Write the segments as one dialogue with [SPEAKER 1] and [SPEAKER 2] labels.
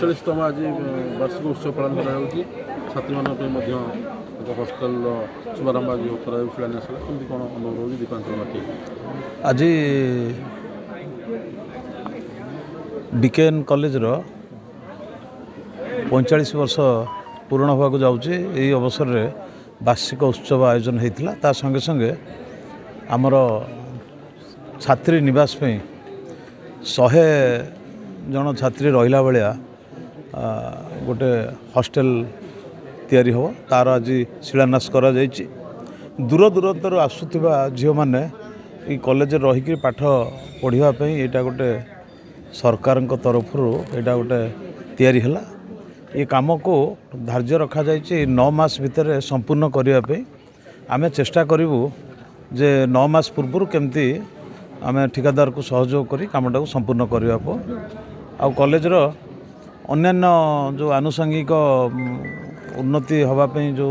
[SPEAKER 1] 45तम आज वार्षिक उत्सव पालन करा छात्री मान हस्टेल शुभारंभ आज शिलान्यास कमी कौन अनुभव दीपांचल माटी
[SPEAKER 2] आज बीकेएन कॉलेज 45 वर्ष पूर्ण होगा जाऊँगी यही अवसर में वार्षिक उत्सव आयोजन होता ता संगे संगे आमर छात्री निवास पे 100 जन छात्री रहिला भाया गोटे हॉस्टल तैयारी हो तार आज शिलान्यास करा जायछि। दूर दूरांतर आसुथिबा झियो माने ई कॉलेज रही पाठ पढ़िबा पई एटा गोटे सरकार तरफ एटा गोटे तैयारी हला। ये काम को धार्य रखा जायछि 9 मास भितर संपूर्ण करिया पई आमे चेष्टा करिवु जे 9 मास पूर्व केमती आमे ठिकादार को सहयोग करी कामटा को संपूर्ण करने को आ कॉलेज अन्यान्य जो आनुषंगिक उन्नति होगापी जो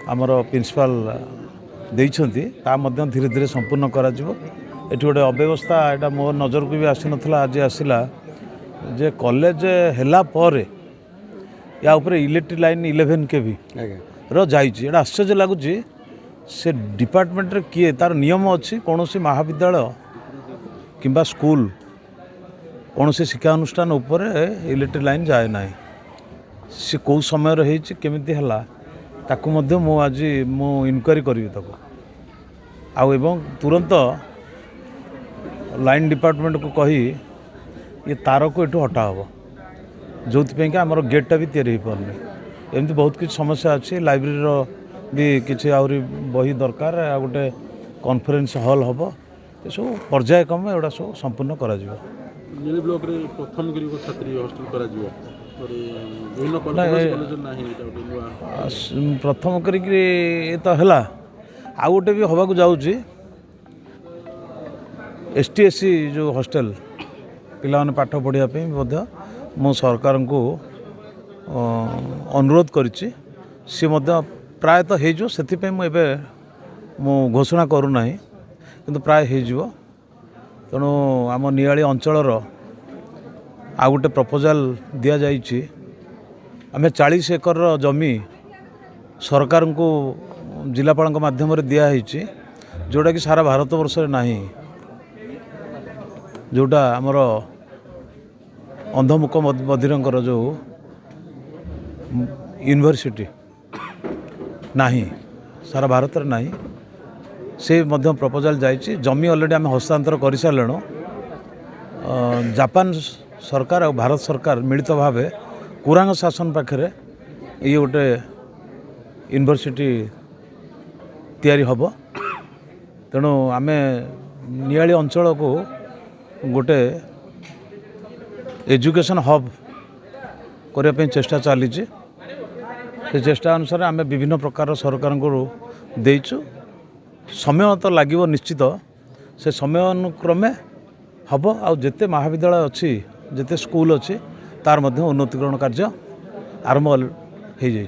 [SPEAKER 2] आमर प्रिंसिपाल देइछंती ता मध्य धीरे धीरे संपूर्ण करा जिवो। एठी गोटे अव्यवस्था एटा मो नजर को भी आसी नथला आज आसिला जे कॉलेज हैला पर या ऊपर इलेक्ट्रिक लाइन 11 केवी रो जाइछि। एटा आश्चर्य लागुछि से डिपार्टमेंट रे किए तार नियम अच्छी कौन सी महाविद्यालय किंबा स्कूल कौन से शिक्षा अनुष्ठान उपर इलेक्ट्रिक लाइन जाए ना सी कौ समय रही केमिति हला ताकू मध्य मु आज मु इनक्वारी करी ताकू आउ एवं तुरंत लाइन डिपार्टमेंट को कही ये तार को एठू हटा हम जो आमर गेटा भी तैयारी हो पारनी एमती बहुत किसी समस्या अच्छी लाइब्रेरी भी किसी आहरी बही दरकार आ गोटे कॉन्फ्रेंस हॉल हम ये सब पर्यायक्रम एगुड़ा सब संपूर्ण करा
[SPEAKER 1] ब्लॉक रे प्रथम गिरी को छात्री हॉस्टल करा
[SPEAKER 2] प्रथम करी तो है आउ गोटे भी हवा जाऊँगी ST/SC जो हॉस्टल पिला माने पाठ पढ़ापी मो सरकार को अनुरोध करी प्रायतः हो से मु घोषणा करूना किंतु प्राय हो तेणु आम नियाली अंचलर आ गोटे प्रपोजाल दि जाइए आम 40 एकर जमी सरकार को जिलापाल माध्यम दिखाई जोटा कि सारा भारत वर्ष ना जोटा आमर अंधमुख बधिरंकर जो यूनिवर्सिटी नाही सारा भारत में नाही से मध्य प्रपोजाल जाइए जमी ऑलरेडी आम हस्तांतर कर सारे जापान सरकार और भारत सरकार मिलित भाव कुरांग शासन पाखे ये गोटे यूनिवर्सिटी तैयारी हम तेणु आम नियाली अंचल को गोटे एजुकेशन हब करने चेष्टा चली से चेष्टा अनुसार आम विभिन्न प्रकार सरकार को देचु समय तो लगे निश्चित से समय अनुक्रमे हम आते महाविद्यालय अच्छी जिते स्कूल अच्छी तार मध्य उन्नतिकरण कार्य आरंभ हो जाइए।